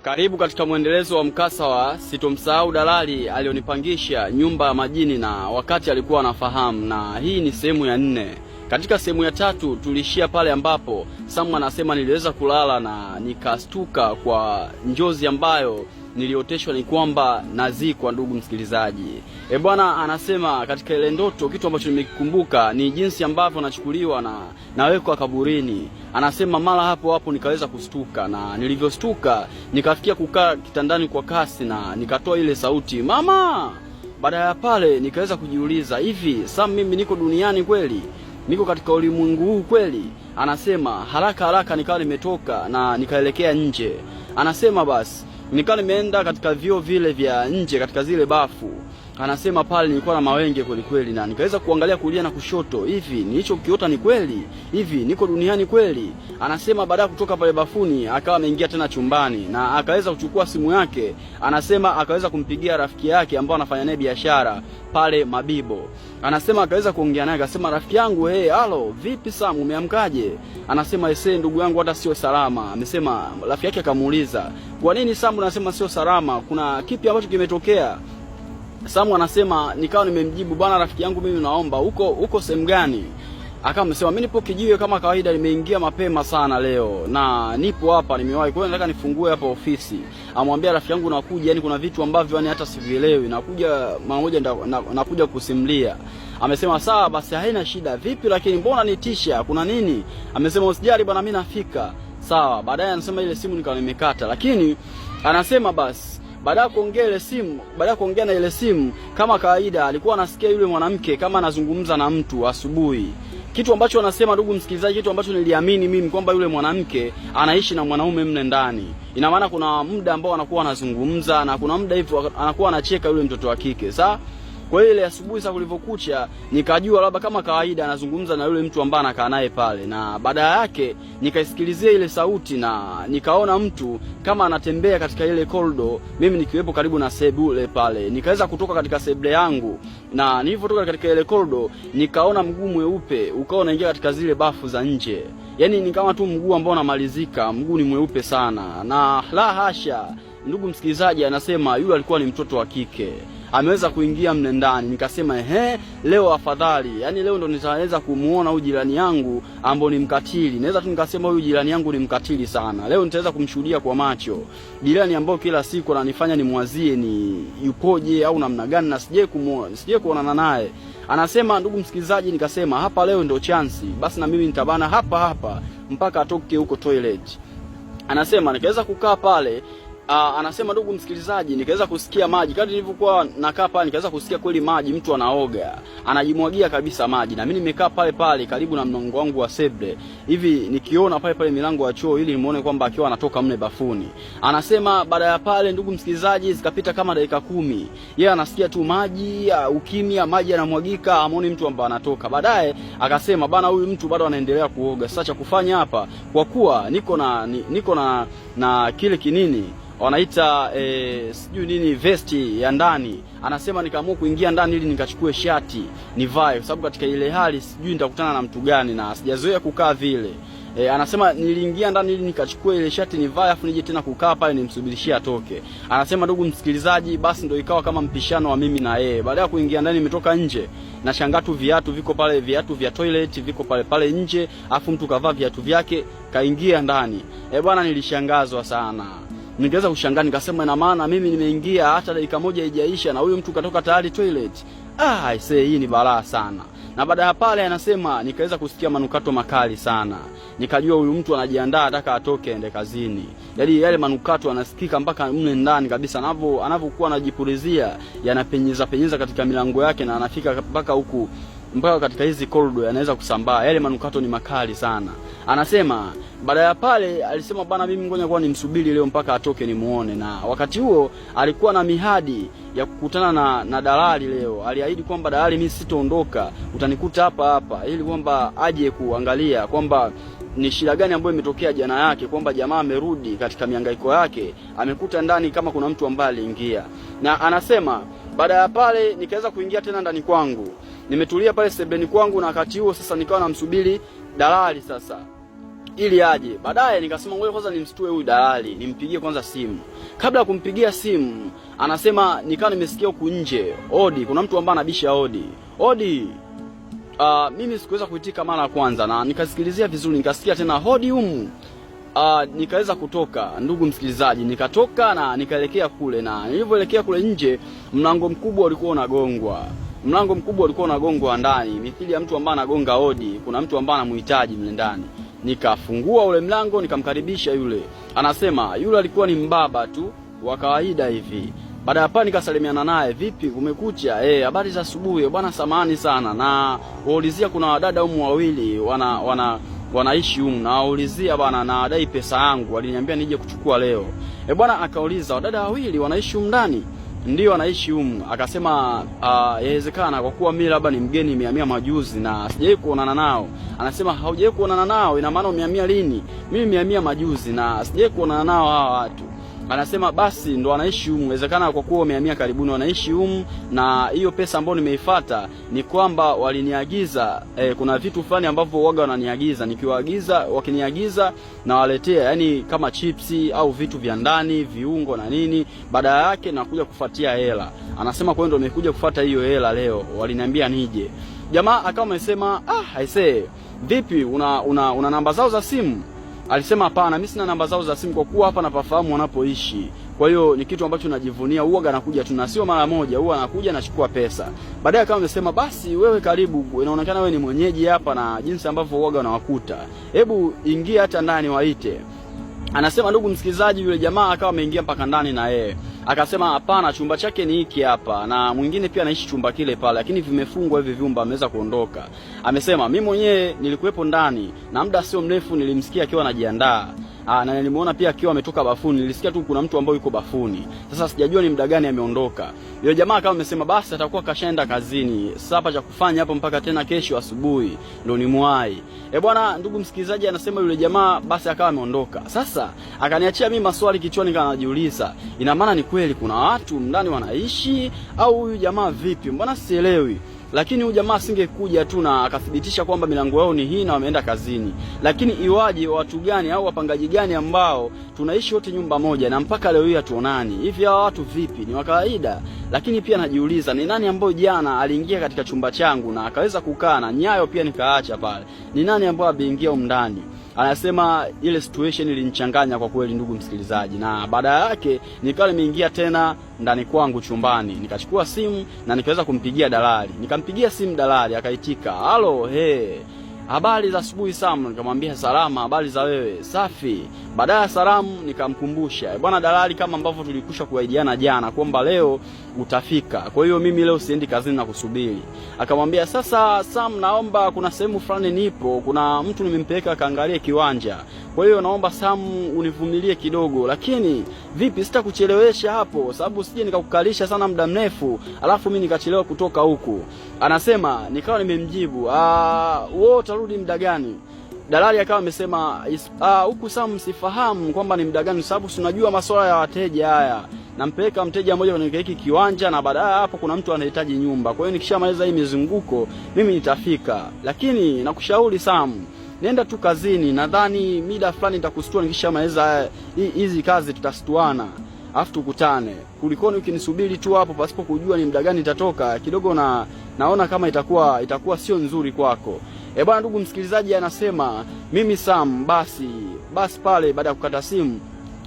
Karibu katika mwendelezo wa mkasa wa sitomsahau dalali alionipangisha nyumba ya majini na wakati alikuwa anafahamu, na hii ni sehemu ya 4. Katika sehemu ya 3 tulishia pale ambapo Samu anasema niliweza kulala na nikastuka kwa njozi ambayo nilioteshwa ni kwamba nazikwa. Ndugu msikilizaji, bwana anasema katika ile ndoto kitu ambacho nimekikumbuka ni jinsi ambavyo nachukuliwa na nawekwa kaburini. Anasema mara hapo nikaweza kustuka, na nilivyostuka nikafikia kukaa kitandani kwa kasi na nikatoa ile sauti mama. Baada ya pale nikaweza kujiuliza, hivi Sam, mimi niko duniani kweli? Niko katika ulimwengu huu kweli? Anasema haraka nikawa nimetoka na nikaelekea nje. Anasema basi nikawa nimeenda katika vio vile vya nje katika zile bafu. Anasema pale nilikuwa na mawenge kweli na nikaweza kuangalia kulia na kushoto, hivi nilicho kiota ni kweli? Hivi niko duniani kweli? Anasema baada ya kutoka pale bafuni akawa ameingia tena chumbani na akaweza kuchukua simu yake. Anasema akaweza kumpigia rafiki yake ambao anafanya naye biashara pale Mabibo. Anasema akaweza kuongea naye, akasema rafiki yangu, halo, vipi Sam, umeamkaje? Anasema ndugu yangu hata sio salama. Amesema rafiki yake akamuuliza, kwa nini Sam unasema sio salama? Kuna kipi ambacho kimetokea? Samu anasema nikawa nimemjibu, bwana rafiki yangu, mimi naomba uko sehemu gani? Akawa amesema mimi nipo Kijiwe kama kawaida, nimeingia mapema sana leo na nipo hapa, nimewahi, kwa hiyo nataka nifungue hapa ofisi. Amwambia rafiki yangu nakuja, yani kuna vitu ambavyo yani hata sivielewi, nakuja mara moja, nakuja kusimulia. Amesema sawa basi, haina shida. Vipi lakini mbona nitisha, kuna nini? Amesema usijali bwana, mimi nafika. Sawa. Baadaye anasema ile simu nikawa nimekata, lakini anasema basi baada ya kuongea na ile simu kama kawaida alikuwa anasikia yule mwanamke kama anazungumza na mtu asubuhi. Kitu ambacho anasema, ndugu msikilizaji, kitu ambacho niliamini mimi kwamba yule mwanamke anaishi na mwanaume mle ndani. Ina maana kuna muda ambao anakuwa anazungumza na kuna muda hivyo anakuwa anacheka yule mtoto wa kike. Sasa kwa hiyo ile asubuhi sasa kulivyokucha nikajua labda kama kawaida anazungumza na yule mtu ambaye anakaa naye pale, na baada yake nikaisikilizia ile sauti na nikaona mtu kama anatembea katika ile corridor, mimi nikiwepo karibu na sebule pale. Nikaweza kutoka katika sebule yangu, na nilipotoka katika ile corridor nikaona mguu mweupe ukao unaingia katika zile bafu za nje. Yaani ni kama tu mguu ambao unamalizika, mguu ni mweupe sana. Na la hasha, ndugu msikilizaji, anasema yule alikuwa ni mtoto wa kike. Ameweza kuingia mle ndani. Nikasema leo afadhali. Yaani leo ndo nitaweza kumuona huyu jirani yangu ambao ni mkatili. Naweza tu nikasema huyu jirani yangu ni mkatili sana. Leo nitaweza kumshuhudia kwa macho. Jirani ambao kila siku ananifanya nimwazie ni yupoje au namna gani, na sije kuonana naye. Anasema ndugu msikilizaji, nikasema hapa leo ndo chance. Basi na mimi nitabana hapa mpaka atoke huko toilet. Anasema nikaweza kukaa pale. Anasema ndugu msikilizaji, nikaweza kusikia maji. Kadri nilivyokuwa nakaa pale nikaweza kusikia kweli maji, mtu anaoga, anajimwagia kabisa maji. Na mimi nimekaa pale karibu na mlango wangu wa seble. Hivi nikiona pale milango ya choo ili nimuone kwamba akiwa anatoka mle bafuni. Anasema baada ya pale, ndugu msikilizaji, zikapita kama dakika 10. Yeye anasikia tu maji, ukimya, maji yanamwagika, amuone mtu ambaye anatoka. Baadaye akasema bana, huyu mtu bado anaendelea kuoga. Sasa cha kufanya hapa, kwa kuwa niko na kile kinini wanaita sijui nini, vesti ya ndani. Anasema nikaamua kuingia ndani ili nikachukue shati nivae, kwa sababu katika ile hali sijui nitakutana na mtu gani na sijazoea kukaa vile. Anasema niliingia ndani ili nikachukue ile shati nivae, afu nije tena kukaa pale nimsubirishie atoke. Anasema ndugu msikilizaji, basi ndio ikawa kama mpishano wa mimi na yeye. Baada ya kuingia ndani nimetoka nje na shangaa tu viatu viko pale, viatu vya toilet viko pale nje, afu mtu kavaa viatu vyake kaingia ndani. Bwana nilishangazwa sana. Nikaweza kushangaa, nikasema ina maana mimi nimeingia hata dakika moja haijaisha na huyo mtu katoka tayari toilet. Hii ni balaa sana. Na baada ya pale anasema nikaweza kusikia manukato makali sana. Nikajua huyu mtu anajiandaa ataka atoke ende kazini. Yaani yale manukato anasikika mpaka mle ndani kabisa, anavyokuwa anajipulizia yanapenyeza katika milango yake na anafika mpaka katika hizi corridor yanaweza kusambaa. Yale manukato ni makali sana. Anasema baada ya pale alisema bana, mimi ngoja kwa nimsubiri leo mpaka atoke nimuone. Na wakati huo alikuwa na mihadi ya kukutana na dalali leo. Aliahidi kwamba dalali, mimi sitaondoka, utanikuta hapa ili kwamba aje kuangalia kwamba ni shida gani ambayo imetokea jana yake, kwamba jamaa amerudi katika mihangaiko yake, amekuta ndani kama kuna mtu ambaye aliingia. Na anasema baada ya pale nikaweza kuingia tena ndani kwangu. Nimetulia pale sebeni kwangu, na wakati huo sasa nikawa namsubiri dalali. Sasa ili aje. Baadaye nikasema ngoja kwanza nimstue huyu dalali, nimpigie kwanza simu. Kabla ya kumpigia simu, anasema nikawa nimesikia huku nje odi, kuna mtu ambaye anabisha odi. Mimi sikuweza kuitika mara ya kwanza, na nikasikilizia vizuri, nikasikia tena hodi humu. Nikaweza kutoka, ndugu msikilizaji, nikatoka na nikaelekea kule, na nilivyoelekea kule nje, mlango mkubwa ulikuwa unagongwa ndani, mithili ya mtu ambaye anagonga hodi, kuna mtu ambaye anamhitaji mle ndani. Nikafungua ule mlango, nikamkaribisha yule. Anasema yule alikuwa ni mbaba tu wa kawaida hivi. Baada ya pale nikasalimiana naye, vipi umekucha? Habari za asubuhi bwana, samahani sana. Na waulizia kuna wadada humu wawili wanaishi humu, na waulizia bwana na dai pesa yangu, waliniambia nije kuchukua leo. Bwana akauliza wadada wawili wanaishi humu ndani? Ndio anaishi humu. Akasema yawezekana kwa kuwa mimi labda ni mgeni nimehamia majuzi na sijawahi kuonana nao. Anasema haujawahi kuonana nao, ina maana umehamia lini? Mimi nimehamia majuzi na sijawahi kuonana nao hawa watu. Anasema basi ndo wanaishi humu, inawezekana kwa kuwa umehamia karibuni wanaishi humu, na hiyo pesa ambayo nimeifuata ni kwamba waliniagiza kuna vitu fulani ambavyo waga wananiagiza, nikiwaagiza wakiniagiza na waletea, yani kama chipsi au vitu vya ndani, viungo na nini, baada yake nakuja kufuatia hela. Anasema kwa hiyo ndo nimekuja kufuata hiyo hela leo, waliniambia nije. Jamaa akawa amesema aisee, vipi una namba zao za simu? Alisema hapana, mimi sina namba zao za simu kwa kuwa hapa napafahamu wanapoishi. Kwa hiyo ni kitu ambacho najivunia, huwa anakuja tu na sio mara moja, huwa anakuja anachukua pesa. Baadaye kama amesema basi wewe karibu, inaonekana wewe ni mwenyeji hapa na jinsi ambavyo huwa wanawakuta. Hebu ingia hata ndani waite. Anasema ndugu msikilizaji, yule jamaa akawa ameingia mpaka ndani na yeye. Akasema hapana, chumba chake ni hiki hapa, na mwingine pia anaishi chumba kile pale, lakini vimefungwa hivi vyumba, ameweza kuondoka. Amesema mimi mwenyewe nilikuwepo ndani na muda sio mrefu nilimsikia akiwa anajiandaa. Na nilimuona pia akiwa ametoka bafuni, nilisikia tu kuna mtu ambaye yuko bafuni. Sasa sijajua ni muda gani ameondoka. Yule jamaa kama amesema basi atakuwa kashaenda kazini. Sasa hapa cha kufanya hapo mpaka tena kesho asubuhi ndio nimwahi. Bwana ndugu msikilizaji, anasema yule jamaa basi akawa ameondoka. Sasa akaniachia mimi maswali kichwani, kana najiuliza, ina maana ni kweli kuna watu ndani wanaishi au huyu jamaa vipi? Mbona sielewi. Lakini huyu jamaa asingekuja tu na akathibitisha kwamba milango yao ni hii na wameenda kazini. Lakini iwaje watu gani au wapangaji gani ambao tunaishi wote nyumba moja na mpaka leo hii hatuonani? Hivi hawa watu vipi? Ni wa kawaida? Lakini pia najiuliza ni nani ambaye jana aliingia katika chumba changu na akaweza kukaa na nyayo pia nikaacha pale? Ni nani ambaye aliingia huko ndani? Anasema ile situation ilinichanganya kwa kweli ndugu msikilizaji, na baada yake nikawa nimeingia tena ndani kwangu chumbani, nikachukua simu na nikaweza kumpigia dalali. Nikampigia simu dalali, akaitika, "Halo, habari za asubuhi Sam." Nikamwambia salama, habari za wewe? Safi. Baada ya salamu nikamkumbusha, bwana dalali, kama ambavyo tulikusha kuahidiana jana kwamba leo utafika, kwa hiyo mimi leo siendi kazini na kusubiri. Akamwambia sasa Sam, naomba kuna sehemu fulani nipo, kuna mtu nimempeleka kaangalie kiwanja, kwa hiyo naomba Sam univumilie kidogo. Lakini vipi, sitakuchelewesha hapo sababu sije nikakukalisha sana muda mrefu alafu mimi nikachelewa kutoka huku. Anasema nikawa nimemjibu, wewe utarudi muda gani? Dalali akawa amesema huku Sam sifahamu kwamba ni muda gani, sababu tunajua masuala ya wateja haya. Nampeleka mteja mmoja kwenye hiki kiwanja na baadaye hapo kuna mtu anahitaji nyumba. Kwa hiyo nikishamaliza hii mizunguko mimi nitafika. Lakini nakushauri Sam, nenda tu kazini, nadhani mida fulani nitakustua nikishamaliza hizi kazi, tutastuana afu tukutane. Kulikoni ukinisubiri tu hapo pasipo kujua ni muda gani nitatoka, kidogo naona kama itakuwa sio nzuri kwako. Bwana ndugu msikilizaji, anasema mimi Sam basi pale baada ya kukata simu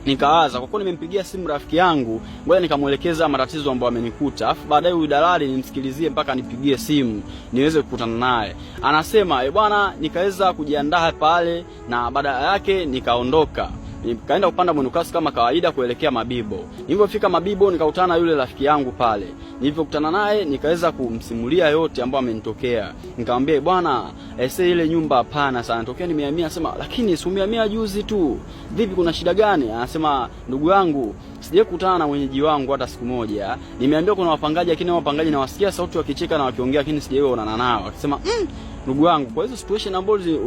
nikaanza kwa kuwa nimempigia simu rafiki yangu, ngoja nikamuelekeza matatizo ambayo amenikuta, afu baadaye huyu dalali nimsikilizie mpaka nipigie simu niweze kukutana naye. Anasema bwana, nikaweza kujiandaa pale na baada yake nikaondoka. Nikaenda kupanda mwenukasi kama kawaida kuelekea Mabibo. Nilipofika Mabibo nikakutana na yule rafiki yangu pale. Nilipokutana naye nikaweza kumsimulia yote ambayo amenitokea. Nikamwambia bwana, ile nyumba hapana sana. Tokea nimehamia. Anasema lakini si umehamia juzi tu. Vipi, kuna shida gani? Anasema ndugu yangu, sijawahi kukutana na mwenyeji wangu hata siku moja. Nimeambiwa kuna wapangaji, lakini wapangaji na wasikia sauti wakicheka na wakiongea, lakini sijawahi kuonana nao. Akasema ndugu wangu, kwa hizo situation ambazo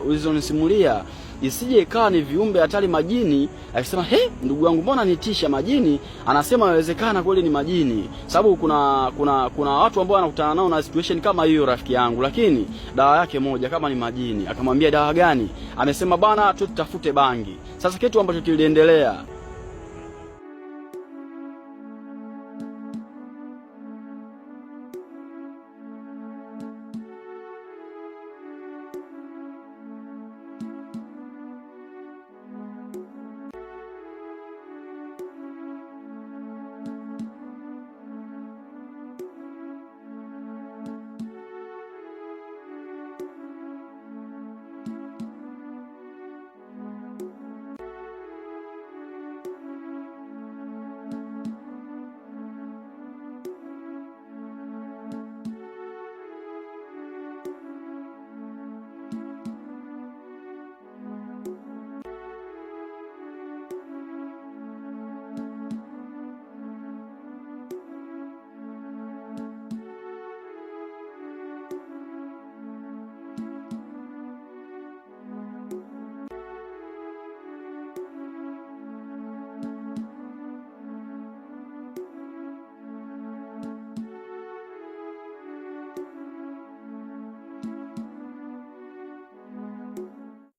ulizonisimulia isije ikawa ni viumbe hatari majini. Akisema he, ndugu yangu mbona nitisha majini? Anasema inawezekana kweli ni majini, sababu kuna watu ambao wanakutana nao na situation kama hiyo rafiki yangu, lakini dawa yake moja kama ni majini. Akamwambia dawa gani? Amesema bana tutafute bangi. Sasa kitu ambacho kiliendelea,